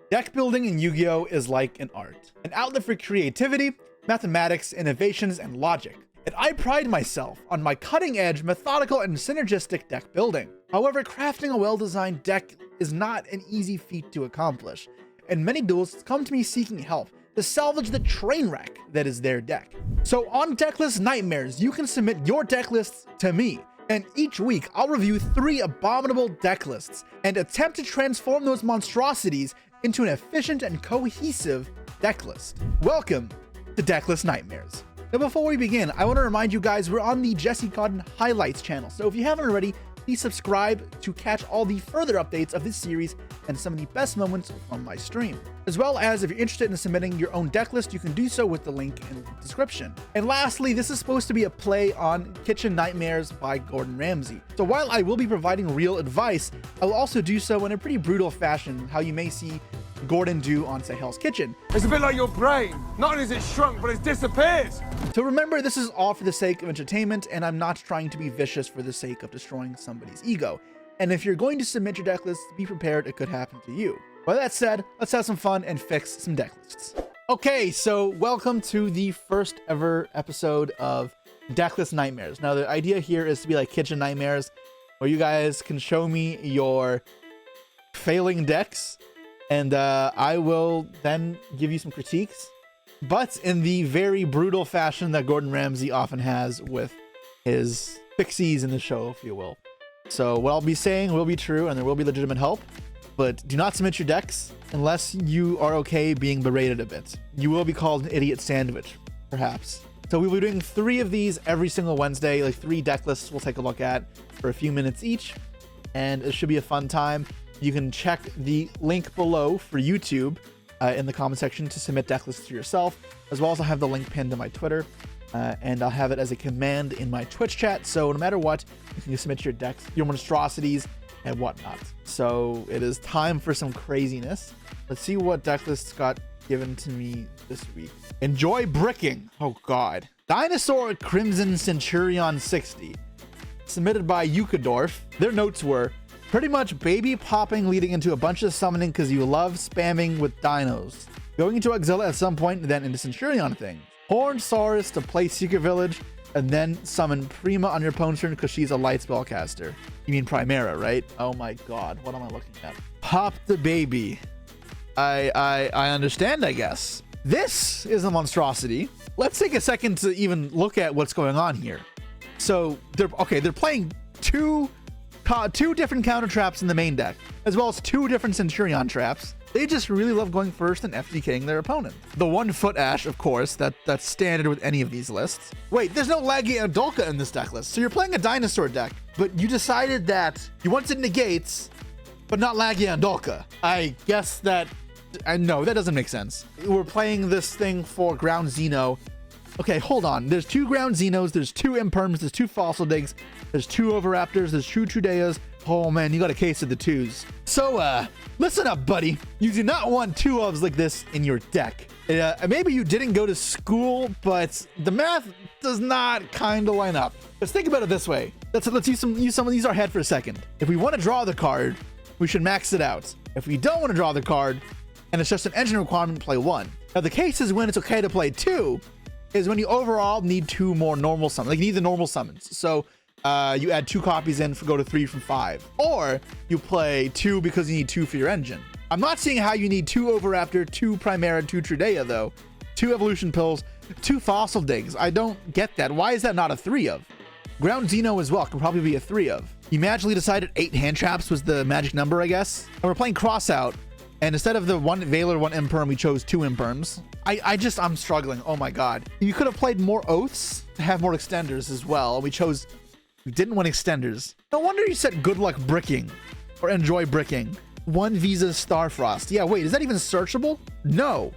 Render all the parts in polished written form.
Deck building in Yu-Gi-Oh is like an art, an outlet for creativity, mathematics, innovations, and logic. And I pride myself on my cutting-edge, methodical, and synergistic deck building. However, crafting a well-designed deck is not an easy feat to accomplish, and many duelists come to me seeking help to salvage the train wreck that is their deck. So on Decklist Nightmares, you can submit your deck lists to me, and each week I'll review 3 abominable deck lists and attempt to transform those monstrosities into an efficient and cohesive deck list. Welcome to Decklist Nightmares. Now before we begin, I want to remind you guys we're on the Jesse Cotton Highlights channel, so if you haven't already, please subscribe to catch all the further updates of this series and some of the best moments from my stream. As well as if you're interested in submitting your own deck list, you can do so with the link in the description. And lastly, this is supposed to be a play on Kitchen Nightmares by Gordon Ramsay. So while I will be providing real advice, I will also do so in a pretty brutal fashion, how you may see Gordon do on, say, Hell's Kitchen. It's a bit like your brain. Not only is it shrunk, but it's disappeared. So remember, this is all for the sake of entertainment, and I'm not trying to be vicious for the sake of destroying somebody's ego. And if you're going to submit your deck list, be prepared, it could happen to you. With that said, let's have some fun and fix some deck lists. Okay, so welcome to the first ever episode of Decklist Nightmares. Now, the idea here is to be like Kitchen Nightmares, where you guys can show me your failing decks, and I will then give you some critiques, but in the very brutal fashion that Gordon Ramsay often has with his fixies in the show, if you will. So what I'll be saying will be true, and there will be legitimate help, but do not submit your decks unless you are okay being berated a bit. You will be called an idiot sandwich, perhaps. So we'll be doing 3 of these every single Wednesday, like 3 deck lists we'll take a look at for a few minutes each, and it should be a fun time. You can check the link below for YouTube in the comment section to submit deck lists to yourself, as well as I'll have the link pinned to my Twitter, and I'll have it as a command in my Twitch chat, so no matter what, you can submit your decks, your monstrosities, and whatnot. So it is time for some craziness. Let's see what deck lists got given to me this week. Enjoy bricking. Oh god. Dinosaur Crimson Centurion 60. Submitted by yugioh. Their notes were, pretty much baby popping leading into a bunch of summoning because you love spamming with dinos. Going into Exila at some point, then into Centurion things. Horned Saurus to play Secret Village, and then summon Prima on your opponent's turn because she's a light spellcaster. You mean Primera, right? Oh my god, what am I looking at? Pop the baby. I understand, I guess. This is a monstrosity. Let's take a second to even look at what's going on here. So they're playing two different counter traps in the main deck, as well as 2 different Centurion traps. They just really love going first and FTKing their opponent. The 1-foot Ash, of course, that's standard with any of these lists. Wait, there's no Laggy and Dolka in this deck list. So you're playing a Dinosaur deck, but you decided that you wanted negates, but not Laggy and Dolka. I guess that, no, that doesn't make sense. We're playing this thing for Ground Xeno. Okay, hold on. There's 2 Ground Xenos, there's 2 Imperms, there's 2 Fossil Digs, there's 2 Overraptors, there's 2 Trudeas. Oh man, you got a case of the 2s. So, listen up, buddy. You do not want 2 ofs like this in your deck. Maybe you didn't go to school, but the math does not kind of line up. Let's think about it this way. Let's use some of these our head for a second. If we want to draw the card, we should max it out. If we don't want to draw the card, and it's just an engine requirement to play 1. Now, the case is when it's okay to play 2, is when you overall need 2 more normal summons. Like, you need the normal summons. So, you add 2 copies in, go to 3 from 5. Or you play 2 because you need 2 for your engine. I'm not seeing how you need 2 Overraptor, 2 Primera, 2 Trudea, though. 2 Evolution Pills, 2 Fossil Digs. I don't get that. Why is that not a 3 of? Ground Xeno as well can probably be a 3 of. You magically decided 8 hand traps was the magic number, I guess. And we're playing Crossout. And instead of the 1 Valor, 1 Imperm, we chose 2 Imperms. I'm struggling. Oh my god. You could have played more Oaths to have more extenders as well. We didn't want extenders. No wonder you said good luck bricking or enjoy bricking. 1 Visa Starfrost. Yeah, wait, is that even searchable? No,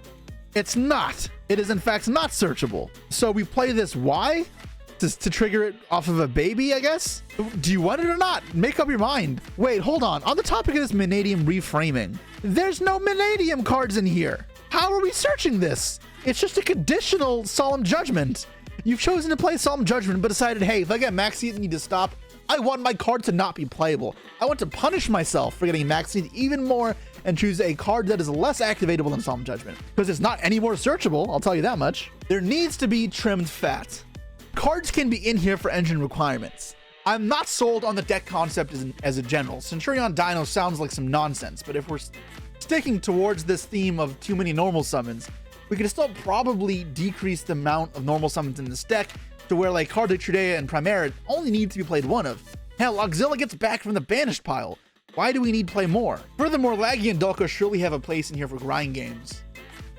it's not. It is in fact not searchable. So we play this Y to trigger it off of a baby, I guess? Do you want it or not? Make up your mind. Wait, hold on. On the topic of this Mannadium reframing, there's no Mannadium cards in here. How are we searching this? It's just a conditional Solemn Judgment. You've chosen to play Solemn Judgment, but decided, hey, if I get Max Heat and need to stop, I want my card to not be playable. I want to punish myself for getting Max Heat even more and choose a card that is less activatable than Solemn Judgment, because it's not any more searchable, I'll tell you that much. There needs to be trimmed fat. Cards can be in here for engine requirements. I'm not sold on the deck concept as a general. Centurion Dino sounds like some nonsense, but if we're sticking towards this theme of too many normal summons, we can still probably decrease the amount of normal summons in this deck to where like cards like Trudea and Primera only need to be played one of. Hell, Auxilia gets back from the banished pile. Why do we need to play more? Furthermore, Laggy and Dulka surely have a place in here for grind games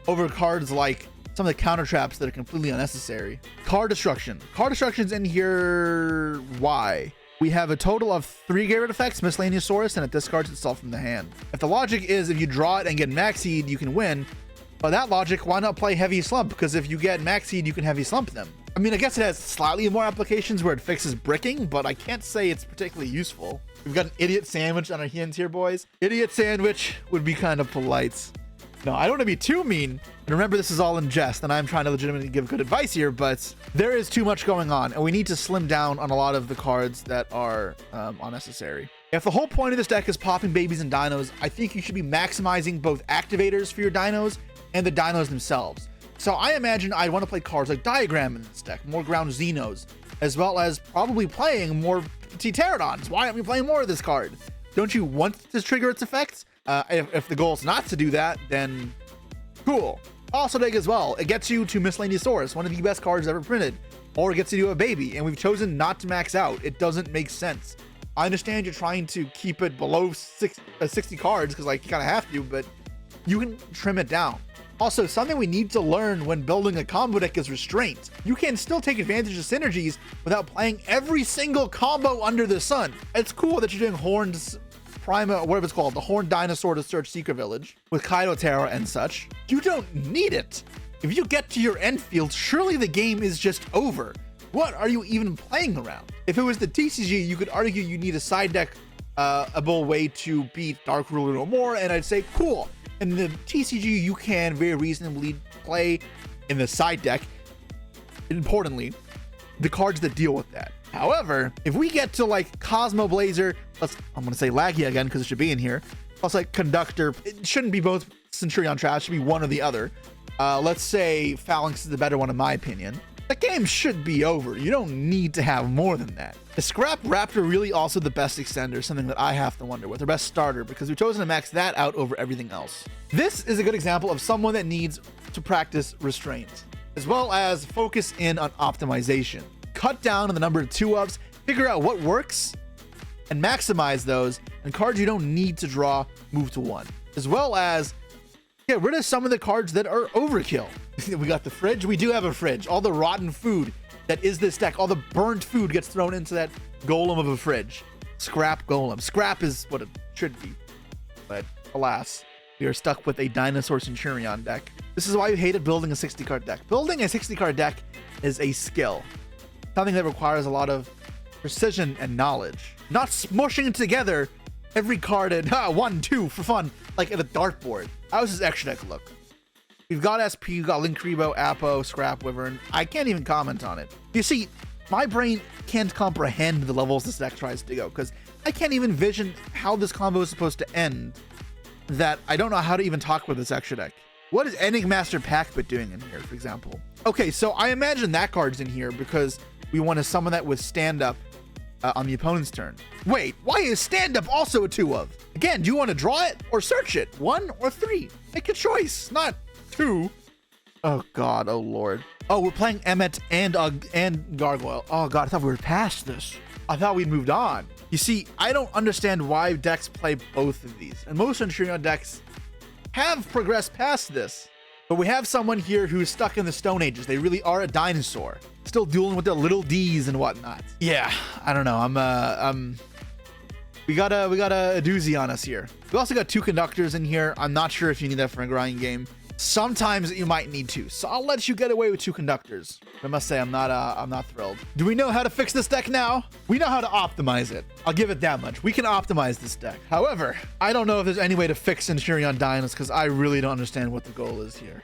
over cards like some of the counter traps that are completely unnecessary. Card destruction. Card destruction's in here. Why? We have a total of 3 get rid effects, Miscellaneous Horus, and it discards itself from the hand. If the logic is if you draw it and get Maxied, you can win, by that logic, why not play Heavy Slump? Because if you get Maxied, you can Heavy Slump them. I mean, I guess it has slightly more applications where it fixes bricking, but I can't say it's particularly useful. We've got an Idiot Sandwich on our hands here, boys. Idiot Sandwich would be kind of polite. No, I don't want to be too mean. And remember, this is all in jest, and I'm trying to legitimately give good advice here, but there is too much going on, and we need to slim down on a lot of the cards that are unnecessary. If the whole point of this deck is popping babies and dinos, I think you should be maximizing both activators for your dinos and the dinos themselves. So I imagine I'd want to play cards like Diagram in this deck, more ground Xenos, as well as probably playing more Pterodons. Why aren't we playing more of this card? Don't you want to trigger its effects? If the goal is not to do that, then cool. Also dig as well. It gets you to Miscellaneous Horus, one of the best cards ever printed, or it gets you to a baby, and we've chosen not to max out. It doesn't make sense. I understand you're trying to keep it below 60 cards because like you kind of have to, but you can trim it down. Also, something we need to learn when building a combo deck is restraint. You can still take advantage of synergies without playing every single combo under the sun. It's cool that you're doing Horned Prima, whatever it's called, the Horned Dinosaur to search Secret Village with Kaido Terra and such. You don't need it. If you get to your end field, surely the game is just over. What are you even playing around? If it was the TCG, you could argue you need a side deck able way to beat Dark Ruler no more, and I'd say cool. In the TCG, you can very reasonably play in the side deck, importantly, the cards that deal with that. However, if we get to like Cosmo Blazer, I'm gonna say Laggy again because it should be in here, plus like Conductor, it shouldn't be both Centurion trash, it should be one or the other. Let's say Phalanx is the better one in my opinion. The game should be over. You don't need to have more than that. Is Scrap Raptor really also the best extender? Something that I have to wonder with, or best starter, because we've chosen to max that out over everything else. This is a good example of someone that needs to practice restraint, as well as focus in on optimization. Cut down on the number of 2-ups, figure out what works, and maximize those, and cards you don't need to draw, move to 1. As well as get rid of some of the cards that are overkill. We got the fridge. We do have a fridge. All the rotten food that is this deck, all the burnt food gets thrown into that golem of a fridge. Scrap golem. Scrap is what it should be. But alas, we are stuck with a Dinosaur Centurion deck. This is why you hated building a 60-card deck. Building a 60-card deck is a skill. Something that requires a lot of precision and knowledge. Not smushing together every card at 1, 2 for fun, like at a dartboard. How does this extra deck look? We've got SP, we've got Linkribo, Apo, Scrap Wyvern. I can't even comment on it. You see, my brain can't comprehend the levels this deck tries to go, because I can't even envision how this combo is supposed to end, that I don't know how to even talk with this extra deck. What is Enigmaster Packbit doing in here, for example? Okay, so I imagine that card's in here because we want to summon that with stand-up on the opponent's turn. Wait, why is stand-up also a 2-of? Again, do you want to draw it or search it? 1 or 3? Make a choice, not 2. Oh god, oh lord. Oh, we're playing Emmet and Gargoyle. Oh god, I thought we were past this. I thought we'd moved on. You see, I don't understand why decks play both of these, and most Centurion decks have progressed past this. But we have someone here who's stuck in the Stone Ages. They really are a dinosaur, still dealing with their little D's and whatnot. Yeah, I don't know. We got a doozy on us here. We also got 2 conductors in here. I'm not sure if you need that for a grind game. Sometimes you might need to, so I'll let you get away with 2 conductors. I must say, I'm not thrilled. Do we know how to fix this deck now? We know how to optimize it. I'll give it that much. We can optimize this deck. However, I don't know if there's any way to fix Centurion Dinos because I really don't understand what the goal is here.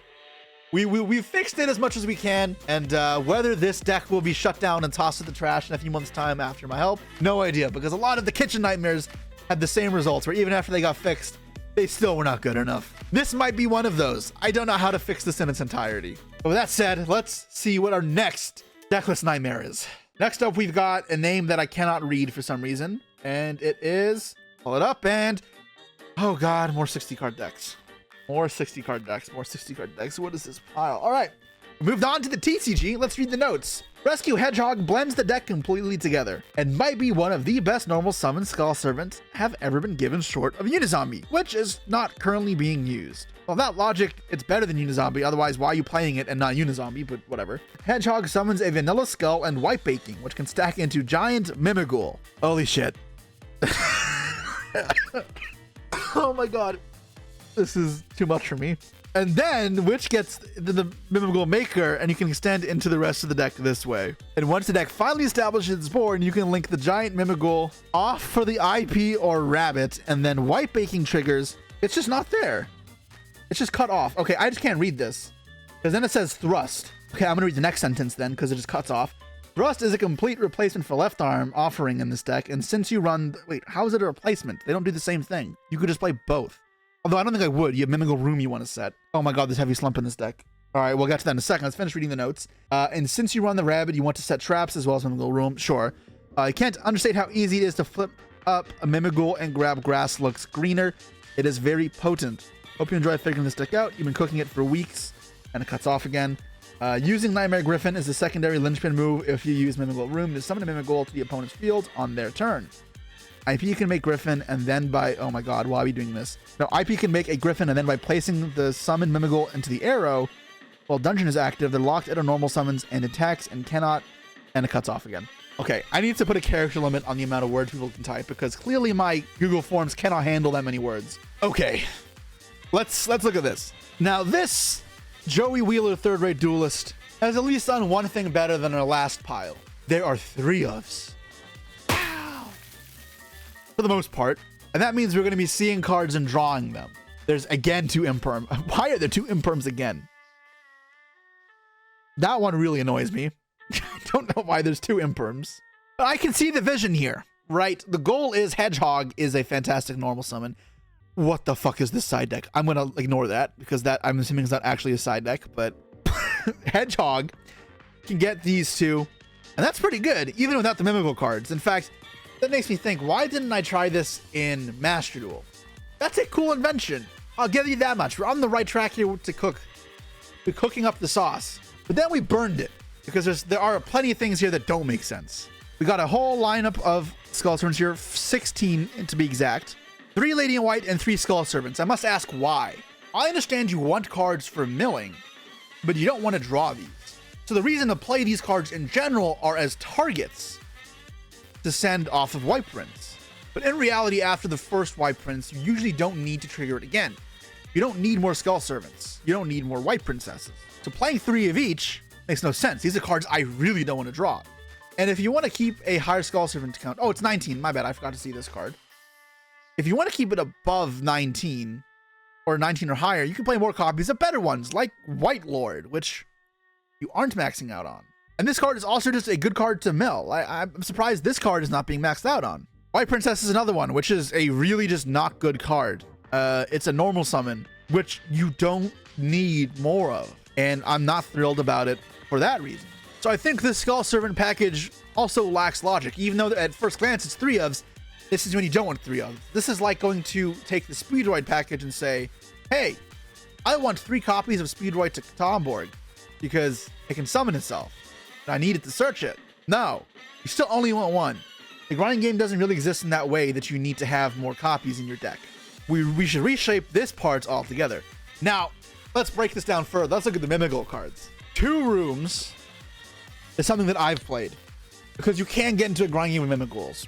We've fixed it as much as we can, and whether this deck will be shut down and tossed in the trash in a few months' time after my help, no idea, because a lot of the kitchen nightmares had the same results, where even after they got fixed, they still were not good enough. This might be one of those. I don't know how to fix this in its entirety. But with that said, let's see what our next decklist nightmare is. Next up, we've got a name that I cannot read for some reason. And it is, pull it up, and oh god, more 60 card decks. More 60 card decks, more 60 card decks. What is this pile? All right, moved on to the TCG. Let's read the notes. Rescue Hedgehog blends the deck completely together and might be one of the best normal summon Skull Servants have ever been given short of Unizombie, which is not currently being used. Well, that logic, it's better than Unizombie, otherwise why are you playing it and not Unizombie, but whatever. Hedgehog summons a Vanilla Skull and White Baking, which can stack into Giant Mimighoul. Holy shit. Oh my god. This is too much for me. And then, which gets the Mimighoul Maker, and you can extend into the rest of the deck this way. And once the deck finally establishes its board, you can link the Giant Mimighoul off for the IP or Rabbit, and then White Baking triggers. It's just not there. It's just cut off. Okay, I just can't read this. Because then it says Thrust. Okay, I'm gonna read the next sentence then, because it just cuts off. Thrust is a complete replacement for Left Arm offering in this deck, and since you run... Wait, how is it a replacement? They don't do the same thing. You could just play both. Although I don't think I would. You have Mimighoul Room you want to set. Oh my god, there's heavy slump in this deck. All right, we'll get to that in a second. Let's finish reading the notes. And since you run the Rabbit, you want to set traps as well as Mimighoul Room. Sure. I can't understate how easy it is to flip up a Mimighoul and grab Grass Looks Greener. It is very potent. Hope you enjoy figuring this deck out. You've been cooking it for weeks, and it cuts off again. Using Nightmare Griffin is the secondary linchpin move if you use Mimighoul Room to summon a Mimighoul to the opponent's field on their turn. IP can make Griffin and then by... Oh my god, why are we doing this? No, IP can make a Griffin and then by placing the summoned Mimighoul into the arrow, while Dungeon is active, they're locked at a normal summons and attacks and cannot... And it cuts off again. Okay, I need to put a character limit on the amount of words people can type because clearly my Google Forms cannot handle that many words. Okay, let's look at this. Now this Joey Wheeler third-rate duelist has at least done one thing better than our last pile. There are 3 ofs. For the most part, and that means we're going to be seeing cards and drawing them. There's again 2 Imperm. Why are there 2 Imperms again? That one really annoys me. I don't know why there's 2 Imperms. But I can see the vision here, right? The goal is Hedgehog is a fantastic normal summon. What the fuck is this side deck? I'm going to ignore that because that I'm assuming is not actually a side deck, but Hedgehog can get these 2, and that's pretty good, even without the Mimighoul cards. In fact, that makes me think, why didn't I try this in Master Duel? That's a cool invention. I'll give you that much. We're on the right track here to cook. We're cooking up the sauce. But then we burned it because there are plenty of things here that don't make sense. We got a whole lineup of Skull Servants here, 16 to be exact. 3 Lady in White and 3 Skull Servants. I must ask why. I understand you want cards for milling, but you don't want to draw these. So the reason to play these cards in general are as targets to send off of White Prince. But in reality, after the first White Prince, you usually don't need to trigger it again. You don't need more Skull Servants. You don't need more White Princesses. So playing 3 of each makes no sense. These are cards I really don't want to draw. And if you want to keep a higher Skull Servant count... Oh, it's 19. My bad. I forgot to see this card. If you want to keep it above 19, or 19 or higher, you can play more copies of better ones, like White Lord, which you aren't maxing out on. And this card is also just a good card to mill. I'm surprised this card is not being maxed out on. White Princess is another one, which is a really just not good card. It's a normal summon, which you don't need more of. And I'm not thrilled about it for that reason. So I think this Skull Servant package also lacks logic. Even though at first glance it's 3 ofs, this is when you don't want 3 ofs. This is like going to take the Speedroid package and say, hey, I want 3 copies of Speedroid to Tomborg because it can summon itself. I needed to search it. No, you still only want 1. The grinding game doesn't really exist in that way that you need to have more copies in your deck. We should reshape this part altogether. Now, let's break this down further. Let's look at the Mimighoul cards. 2 rooms is something that I've played because you can get into a grinding game with Mimighouls.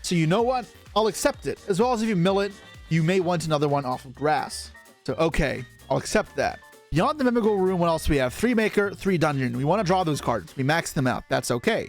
So you know what? I'll accept it. As well as if you mill it, you may want another one off of grass. So okay, I'll accept that. Beyond the Mimighoul room, what else do we have? 3 Maker, 3 Dungeon. We want to draw those cards. We max them out. That's okay.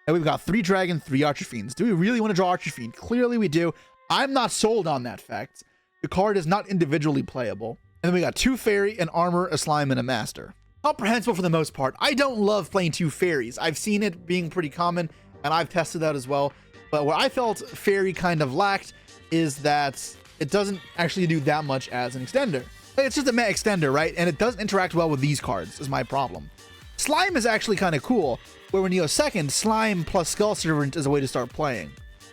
And we've got 3 Dragon, 3 Archer Fiends. Do we really want to draw Archer Fiend? Clearly we do. I'm not sold on that fact. The card is not individually playable. And then we got 2 Fairy, an Armor, a Slime, and a Master. Comprehensible for the most part. I don't love playing 2 Fairies. I've seen it being pretty common, and I've tested that as well. But what I felt Fairy kind of lacked is that it doesn't actually do that much as an extender. It's just a meh extender, right? And it doesn't interact well with these cards, is my problem. Slime is actually kind of cool, where when you go second, Slime plus Skull Servant is a way to start playing,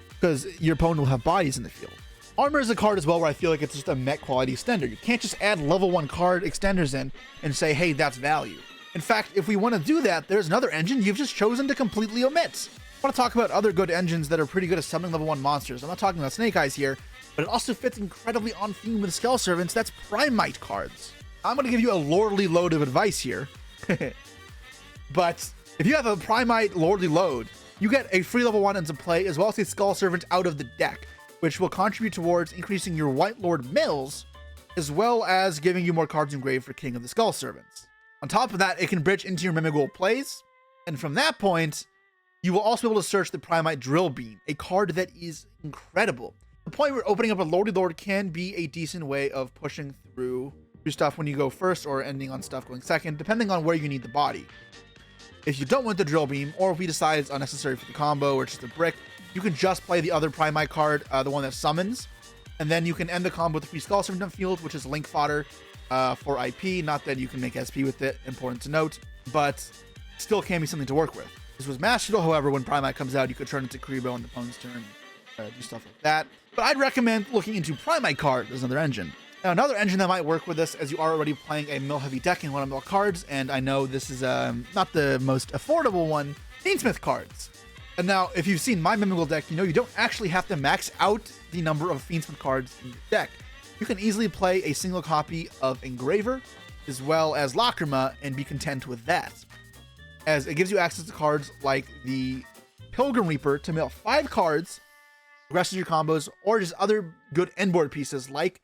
because your opponent will have bodies in the field. Armor is a card as well where I feel like it's just a mech quality extender. You can't just add level 1 card extenders in and say, hey, that's value. In fact, if we want to do that, there's another engine you've just chosen to completely omit. I want to talk about other good engines that are pretty good at summoning level 1 monsters. I'm not talking about Snake Eyes here, but it also fits incredibly on theme with Skull Servants. That's Primite cards. I'm going to give you a lordly load of advice here. But if you have a Primite lordly load, you get a free level 1 into play as well as a Skull Servant out of the deck, which will contribute towards increasing your White Lord mills, as well as giving you more cards engraved for King of the Skull Servants. On top of that, it can bridge into your Mimigold plays, and from that point, you will also be able to search the Primite Drill Beam, a card that is incredible. The point where opening up a Lordy Lord can be a decent way of pushing through stuff when you go first or ending on stuff going second, depending on where you need the body. If you don't want the Drill Beam, or if we decide it's unnecessary for the combo or just a brick, you can just play the other Primite card, the one that summons, and then you can end the combo with the free Skull Servant field, which is Link Fodder for IP. Not that you can make SP with it, important to note, but still can be something to work with. This was Master Duel, however, when Primite comes out, you could turn into Kuriboh on the opponent's turn, do stuff like that. But I'd recommend looking into Primite card as another engine. Now, another engine that might work with this, as you are already playing a mill-heavy deck in 1-mill cards, and I know this is not the most affordable one, Fiendsmith cards. And now, if you've seen my Mimigold deck, you know you don't actually have to max out the number of Fiendsmith cards in your deck. You can easily play a single copy of Engraver, as well as Lacrima, and be content with that, as it gives you access to cards like the Pilgrim Reaper to mill 5 cards, progresses your combos, or just other good endboard pieces like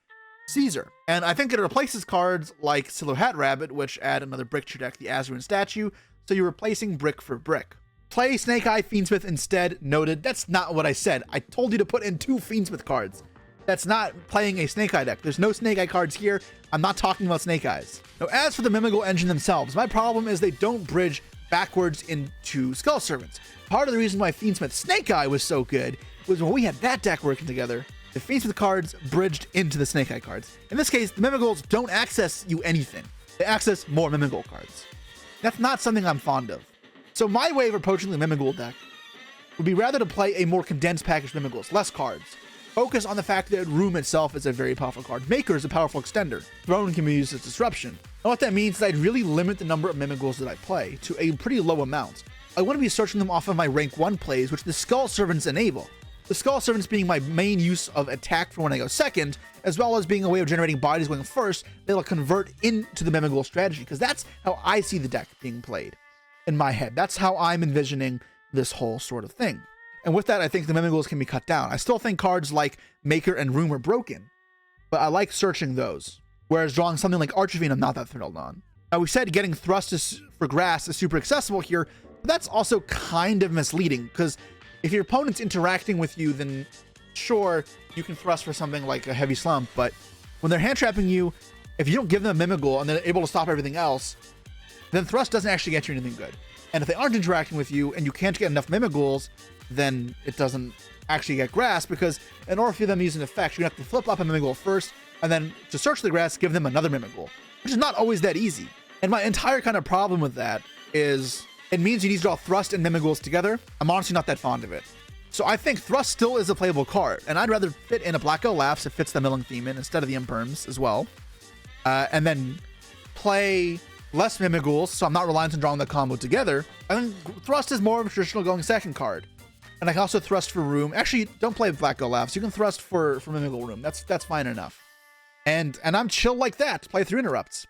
Caesar. And I think it replaces cards like Silhouette Rabbit, which add another brick to your deck, the Azurin statue, so you're replacing brick for brick. Play Snake Eye Fiendsmith instead. Noted. That's not what I said. I told you to put in 2 Fiendsmith cards. That's not playing a Snake Eye deck. There's no Snake Eye cards here. I'm not talking about Snake Eyes. Now, as for the Mimigold engine themselves, my problem is they don't bridge backwards into Skull Servants. Part of the reason why Fiendsmith Snake Eye was so good was when we had that deck working together, the Fiendsmith cards bridged into the Snake Eye cards. In this case, the Mimigolds don't access you anything. They access more Mimigold cards. That's not something I'm fond of. So my way of approaching the Mimigold deck would be rather to play a more condensed package Mimigolds, less cards. Focus on the fact that Room itself is a very powerful card. Maker is a powerful extender. Throne can be used as disruption. And what that means is I'd really limit the number of Mimigolds that I play to a pretty low amount. I want to be searching them off of my rank 1 plays, which the Skull Servants enable. The Skull Servants being my main use of attack for when I go second, as well as being a way of generating bodies going first that'll convert into the Mimigold strategy, because that's how I see the deck being played in my head. That's how I'm envisioning this whole sort of thing. And with that, I think the Mimigolds can be cut down. I still think cards like Maker and Room are broken, but I like searching those. Whereas drawing something like Archivine, I'm not that thrilled on. Now, we said getting Thrust for Grass is super accessible here, but that's also kind of misleading, because if your opponent's interacting with you, then sure, you can thrust for something like a Heavy Slump, but when they're hand trapping you, if you don't give them a Mimigold and they're able to stop everything else, then thrust doesn't actually get you anything good. And if they aren't interacting with you and you can't get enough Mimigolds, then it doesn't actually get grass, because in order for them to use an effect, you have to flip up a Mimigold first, and then to search the grass, give them another Mimigold, which is not always that easy. And my entire kind of problem with that is it means you need to draw Thrust and Mimigolds together. I'm honestly not that fond of it. So I think Thrust still is a playable card, and I'd rather fit in a Black Owl Laughs. It fits the milling theme in instead of the Imperms as well. And then play less Mimigolds, so I'm not reliant on drawing the combo together. I think Thrust is more of a traditional going second card. And I can also thrust for Room. Actually, don't play Black Owl Laughs. You can thrust for Mimigold Room. That's fine enough. And I'm chill like that. Play through interrupts.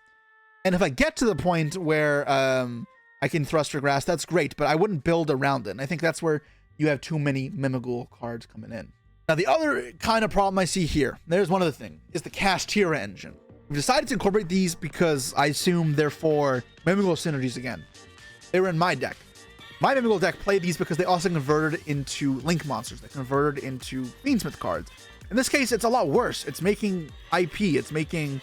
And if I get to the point where I can thrust for grass, that's great, but I wouldn't build around it. And I think that's where you have too many Mimigold cards coming in. Now, the other kind of problem I see here, there's one other thing, is the Kashtira engine. We've decided to incorporate these because I assume they're for Mimigold synergies again. They were in my deck. My Mimigold deck played these because they also converted into Link monsters. They converted into Fiendsmith cards. In this case, it's a lot worse. It's making IP. It's making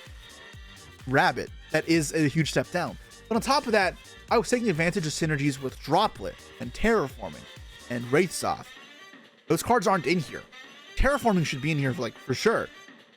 Rabbit. That is a huge step down. But on top of that, I was taking advantage of synergies with Droplet and Terraforming and Wraithsoth. Those cards aren't in here. Terraforming should be in here for sure.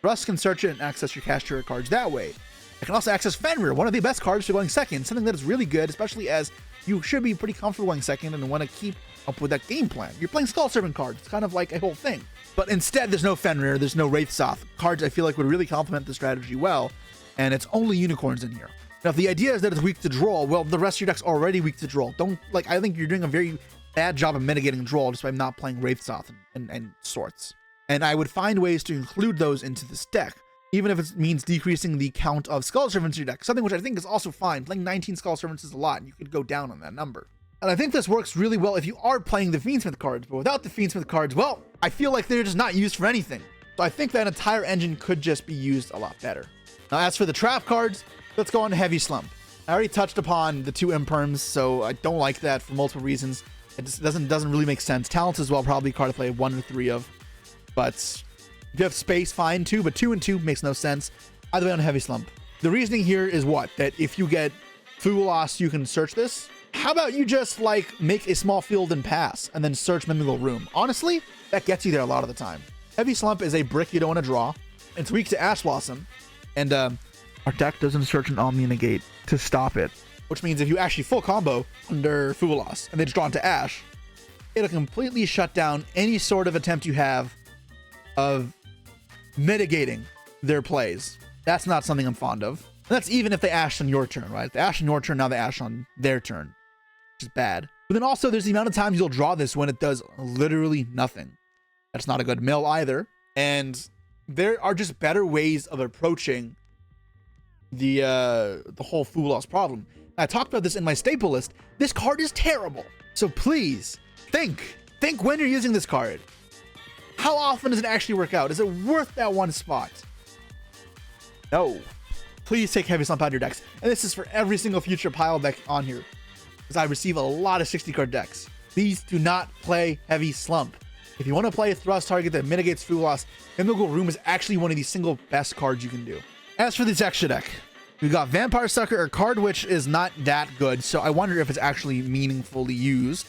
Thrust can search it and access your cash turret cards that way. I can also access Fenrir, one of the best cards for going second, something that is really good, especially as you should be pretty comfortable going second and want to keep up with that game plan. You're playing Skull Servant cards, it's kind of like a whole thing. But instead, there's no Fenrir, there's no Wraithsoth, cards I feel like would really complement the strategy well, and it's only unicorns in here. Now, if the idea is that it's weak to draw, well, the rest of your deck's already weak to draw. I think you're doing a very bad job of mitigating draw just by not playing Wraithsoth and sorts. And I would find ways to include those into this deck, even if it means decreasing the count of Skull Servants in your deck, something which I think is also fine. Playing 19 Skull Servants is a lot, and you could go down on that number. And I think this works really well if you are playing the Fiendsmith cards, but without the Fiendsmith cards, well, I feel like they're just not used for anything. So I think that entire engine could just be used a lot better. Now, as for the trap cards, let's go on to Heavy Slump. I already touched upon the 2 Imperms, so I don't like that for multiple reasons. It just doesn't really make sense. Talents as well, probably a card to play 1 or 3 of. But if you have space, fine too, but 2 and 2 makes no sense. Either way on Heavy Slump. The reasoning here is what? That if you get Fulos, you can search this. How about you just like make a small field and pass and then search Mimical Room? Honestly, that gets you there a lot of the time. Heavy Slump is a brick you don't want to draw. It's weak to Ash Blossom. And our deck doesn't search an Omni Negate to stop it. Which means if you actually full combo under Fulos and then draw into Ash, it'll completely shut down any sort of attempt you have of mitigating their plays. That's not something I'm fond of. And that's even if they ash on your turn, right? If they ash on your turn, now they ash on their turn, which is bad. But then also there's the amount of times you'll draw this when it does literally nothing. That's not a good mill either. And there are just better ways of approaching the whole Fulos problem. I talked about this in my staple list. This card is terrible. So please think when you're using this card. How often does it actually work out? Is it worth that one spot? No. Please take Heavy Slump out of your decks. And this is for every single future pile deck on here, because I receive a lot of 60 card decks. Please do not play Heavy Slump. If you want to play a thrust target that mitigates Fulos, Mimical Room is actually one of the single best cards you can do. As for this extra deck, we got Vampire Sucker, a card which is not that good, so I wonder if it's actually meaningfully used.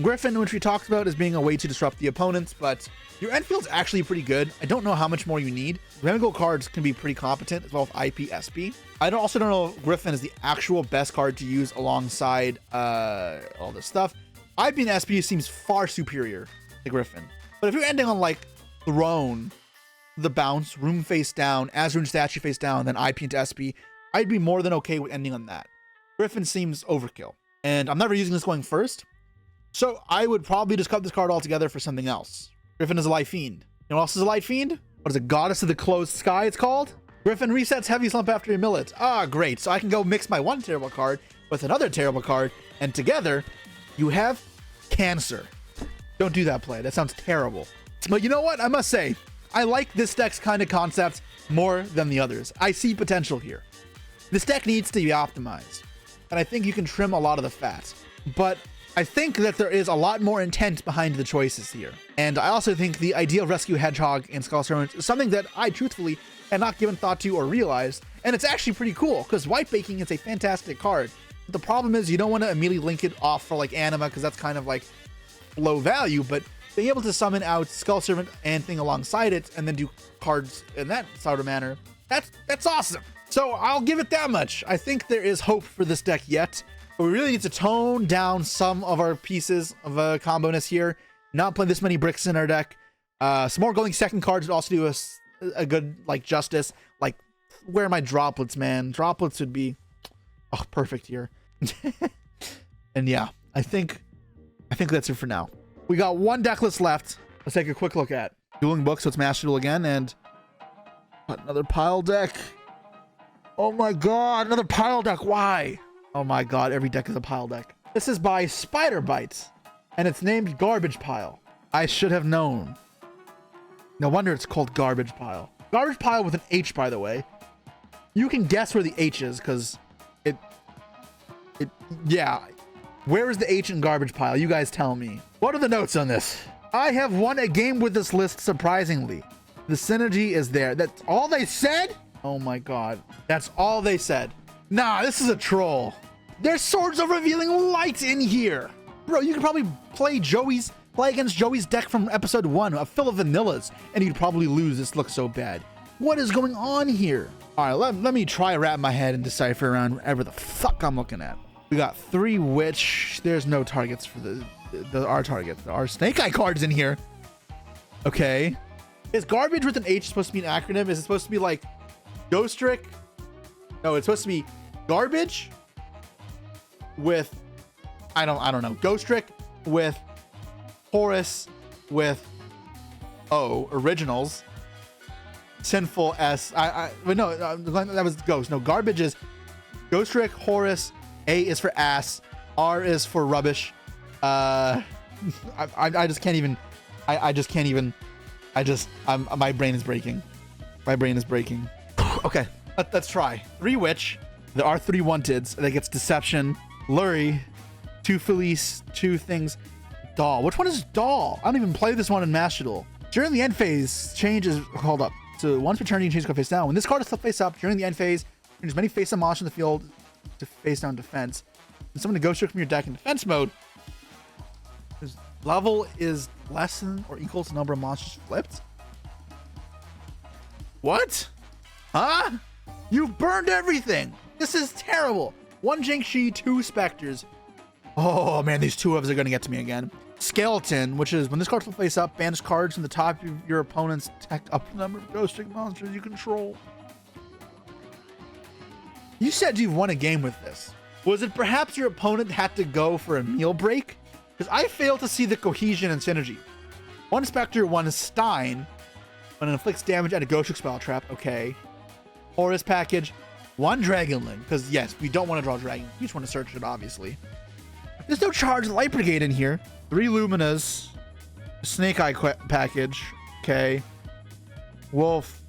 Griffin, which we talked about as being a way to disrupt the opponents, but your end field's actually pretty good. I don't know how much more you need. Remigal cards can be pretty competent as well as IP, SP. I also don't know if Griffin is the actual best card to use alongside all this stuff. IP and SP seems far superior to Griffin. But if you're ending on like Throne, the bounce, room face down, Azrune statue face down, then IP into SP, I'd be more than okay with ending on that. Griffin seems overkill. And I'm never using this going first, so I would probably just cut this card altogether for something else. Griffin is a Light Fiend. You know what else is a Light Fiend? What is it? Goddess of the Closed Sky it's called? Griffin resets Heavy Slump after you mill it. Ah, great. So I can go mix my one terrible card with another terrible card, and together you have Cancer. Don't do that play. That sounds terrible. But you know what? I must say, I like this deck's kind of concept more than the others. I see potential here. This deck needs to be optimized, and I think you can trim a lot of the fat. But I think that there is a lot more intent behind the choices here. And I also think the idea of Rescue Hedgehog and Skull Servant is something that I truthfully had not given thought to or realized. And it's actually pretty cool because White Baking is a fantastic card. But the problem is you don't want to immediately link it off for like Anima because that's kind of like low value. But being able to summon out Skull Servant and thing alongside it and then do cards in that sort of manner, that's awesome. So I'll give it that much. I think there is hope for this deck yet. But we really need to tone down some of our pieces of combo-ness here. Not play this many bricks in our deck. Some more going second cards would also do us a good like justice. Like, where are my droplets, man? Droplets would be perfect here. And yeah, I think that's it for now. We got one deck list left. Let's take a quick look at Dueling Books. So it's Master Duel again, and another pile deck. Oh my god, another pile deck. Why? Oh my god, every deck is a pile deck. This is by Spider Bites, and it's named Garbage Pile. I should have known. No wonder it's called Garbage Pile. Garbage Pile with an H, by the way. You can guess where the H is, because yeah. Where is the H in Garbage Pile? You guys tell me. What are the notes on this? I have won a game with this list, surprisingly. The synergy is there. That's all they said? Oh my god. That's all they said. Nah, this is a troll. There's Swords of Revealing Light in here. Bro, you could probably play against Joey's deck from episode 1, a fill of vanillas, and you'd probably lose. This looks so bad. What is going on here? All right, let me try to wrap my head and decipher around whatever the fuck I'm looking at. We got 3 witch. There's no targets for our target. There are snake eye cards in here. Okay. Is garbage with an H supposed to be an acronym? Is it supposed to be like Ghostrick? No, it's supposed to be garbage with I don't know. Ghostrick with Horus with originals. Sinful S. No, that was ghost. No, garbage is Ghostrick, Horus. A is for ass. R is for rubbish. I just can't even. My brain is breaking. My brain is breaking. Okay, let's try. 3 witch. There are 3 wanteds. That gets deception, Lurie, 2 Felice, 2 things. Doll. Which one is doll? I don't even play this one in Master Duel. During the end phase, changes. Hold up. So once per turn, you can change the card face down. When this card is still face up during the end phase, there's many face up monsters in the field to face down defense. And summon the Ghostrick from your deck in defense mode. His level is less than or equal to the number of monsters flipped. What? Huh? You burned everything. This is terrible. 1 Jiangshi, 2 Specters. Oh man, these 2 of us are gonna get to me again. Skeleton, which is when this card's face up, banish cards from the top of your opponent's deck up to the number of Ghostrick monsters you control. You said you've won a game with this. Was it perhaps your opponent had to go for a meal break? Because I fail to see the cohesion and synergy. 1 Spectre, 1 Stein. When it inflicts damage at a Ghostrick spell trap, okay. Horus package, 1 Dragonling. Because yes, we don't want to draw Dragon. We just want to search it, obviously. There's no charged Light Brigade in here. 3 Luminas. Snake Eye package. Okay. Wolf.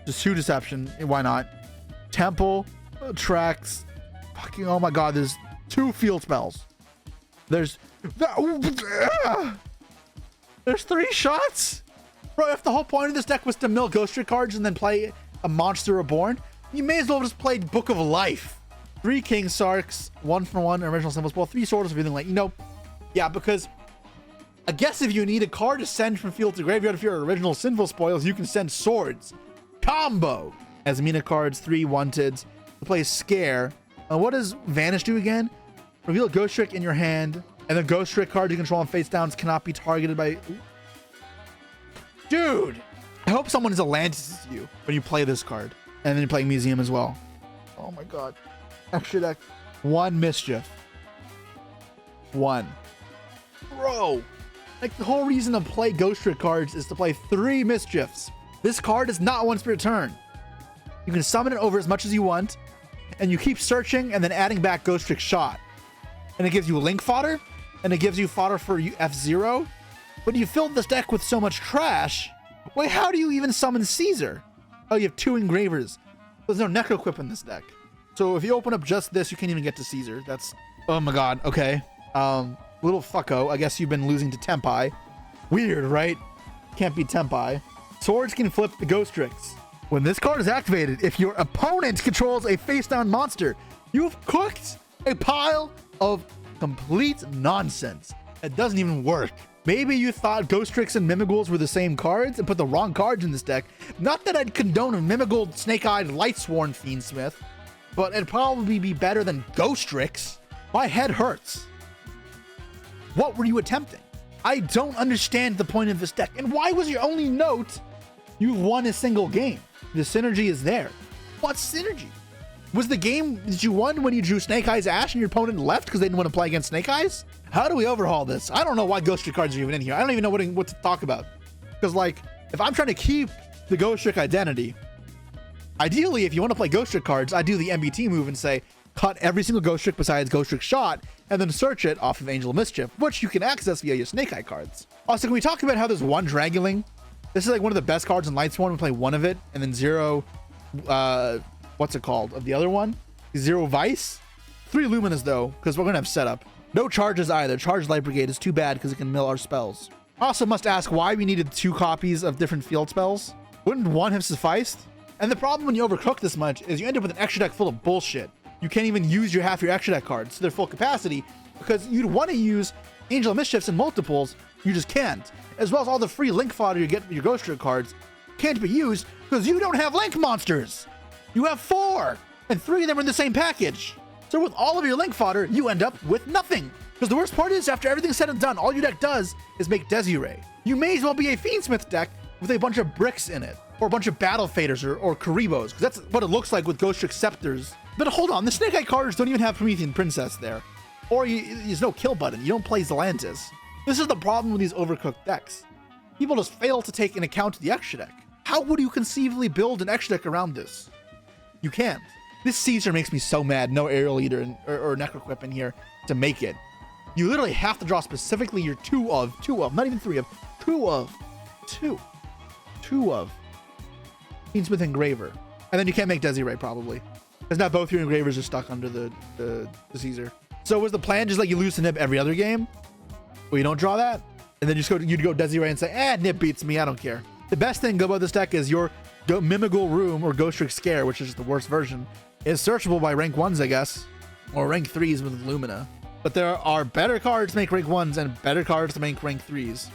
Just 2 Deception. Why not? Temple. Tracks. Fucking, oh my god, there's 2 field spells. There's 3 shots? Bro, if the whole point of this deck was to mill Ghostrick cards and then play a Monster Reborn, you may as well just play Book of Life. 3 King Sarks, 1 for 1 original symbols, well, 3 Swords, everything like, yeah, because I guess if you need a card to send from field to graveyard if you're original Sinful Spoils, you can send Swords. Combo! As Amina cards, 3 Wanteds, to play Scare. What does Vanish do again? Reveal Ghostrick in your hand, and the Ghostrick card you control on face downs cannot be targeted by... Ooh. Dude! I hope someone is Atlantis to you when you play this card. And then you play Museum as well. Oh my god. Extra deck. 1 Mischief. 1. Bro! Like, the whole reason to play Ghostrick cards is to play 3 Mischiefs. This card is not once per turn. You can summon it over as much as you want, and you keep searching and then adding back Ghostrick Shot. And it gives you Link fodder, and it gives you fodder for F-Zero. But you filled this deck with so much trash. Wait, how do you even summon Caesar? Oh, you have 2 Engravers. There's no Necroquip in this deck. So if you open up just this, you can't even get to Caesar. That's... Oh my god, okay. Little fucko. I guess you've been losing to Tempai. Weird, right? Can't beat Tempai. Swords can flip the Ghostricks. When this card is activated, if your opponent controls a face-down monster, you've cooked a pile of complete nonsense. It doesn't even work. Maybe you thought Ghostricks and Mimigulls were the same cards and put the wrong cards in this deck. Not that I'd condone a Mimigul, Snake-Eyed, Lightsworn Fiendsmith, but it'd probably be better than Ghostricks. My head hurts. What were you attempting? I don't understand the point of this deck. And why was your only note you've won a single game? The synergy is there. What synergy? Was the game that you won when you drew Snake Eyes Ash and your opponent left because they didn't want to play against Snake Eyes? How do we overhaul this? I don't know why Ghostrick cards are even in here. I don't even know what to talk about. Because, like, if I'm trying to keep the Ghostrick identity, ideally, if you want to play Ghostrick cards, I do the MBT move and say, cut every single Ghostrick besides Ghostrick Shot, and then search it off of Angel of Mischief, which you can access via your Snake Eye cards. Also, can we talk about how there's 1 Dragonling? This is like one of the best cards in Lightsworn. We play 1 of it, and then 0, what's it called? Of the other one? 0 Vice? 3 Luminas, though, because we're going to have setup. No charges either. Charged Light Brigade is too bad because it can mill our spells. Also must ask why we needed 2 copies of different field spells. Wouldn't 1 have sufficed? And the problem when you overcook this much is you end up with an extra deck full of bullshit. You can't even use half your extra deck cards to their full capacity because you'd want to use Angel of Mischiefs in multiples. You just can't. As well as all the free Link fodder you get with your Ghostrick cards. can't be used because you don't have link monsters. You have 4, and 3 of them are in the same package. So with all of your link fodder, you end up with nothing. Because the worst part is, after everything's said and done, all your deck does is make Desiree. You may as well be a Fiendsmith deck with a bunch of bricks in it, or a bunch of Battle Faders or Karibos, because that's what it looks like with Ghostrick Scepters. But hold on, the Snake Eye cards don't even have Promethean Princess there. Or there's no kill button. You don't play Zelantis. This is the problem with these overcooked decks. People just fail to take into account the extra deck. How would you conceivably build an extra deck around this? You can't. This Caesar makes me so mad. No Aerial Leader or Necroquip in here to make it. You literally have to draw specifically your 2 of, not even 3 of, 2 of Fiendsmith Engraver. And then you can't make Desiree probably. Because now both your Engravers are stuck under the Caesar. So was the plan just like you lose to Nib every other game? Well, you don't draw that? And then you'd go Desiree and say, Nib beats me, I don't care. The best thing about this deck is your Mimigal Room or Ghostrick Scare, which is the worst version, is searchable by rank 1s, I guess. Or rank 3s with Lumina. But there are better cards to make rank 1s and better cards to make rank 3s.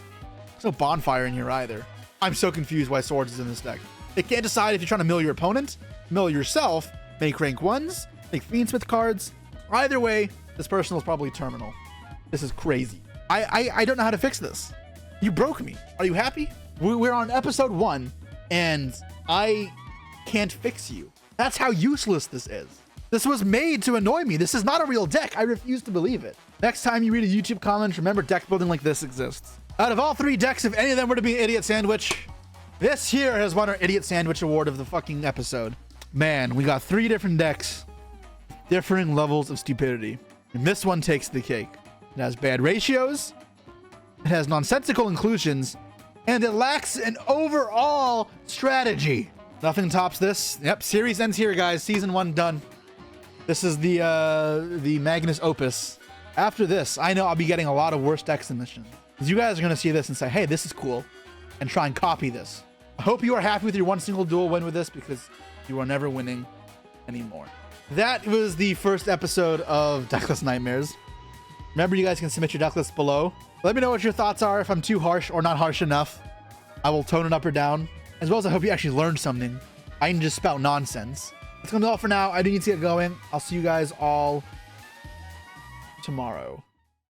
There's no Bonfire in here either. I'm so confused why Swords is in this deck. It can't decide if you're trying to mill your opponent, mill yourself, make rank 1s, make Fiendsmith cards. Either way, this person is probably terminal. This is crazy. I don't know how to fix this. You broke me. Are you happy? We're on episode 1 and I can't fix you. That's how useless this is. This was made to annoy me. This is not a real deck. I refuse to believe it. Next time you read a YouTube comment, remember deck building like this exists. Out of all 3 decks, if any of them were to be an Idiot Sandwich, this here has won our Idiot Sandwich Award of the fucking episode. Man, we got 3 different decks, differing levels of stupidity. And this one takes the cake. It has bad ratios, it has nonsensical inclusions, and it lacks an overall strategy. Nothing tops this. Yep, series ends here, guys. Season 1 done. This is the Magnus Opus. After this, I know I'll be getting a lot of worst decks submissions. Because you guys are going to see this and say, hey, this is cool, and try and copy this. I hope you are happy with your one single duel win with this, because you are never winning anymore. That was the first episode of Decklist Nightmares. Remember, you guys can submit your deck list below. Let me know what your thoughts are, if I'm too harsh or not harsh enough. I will tone it up or down. As well as I hope you actually learned something. I can just spout nonsense. That's going to be all for now. I do need to get going. I'll see you guys all tomorrow.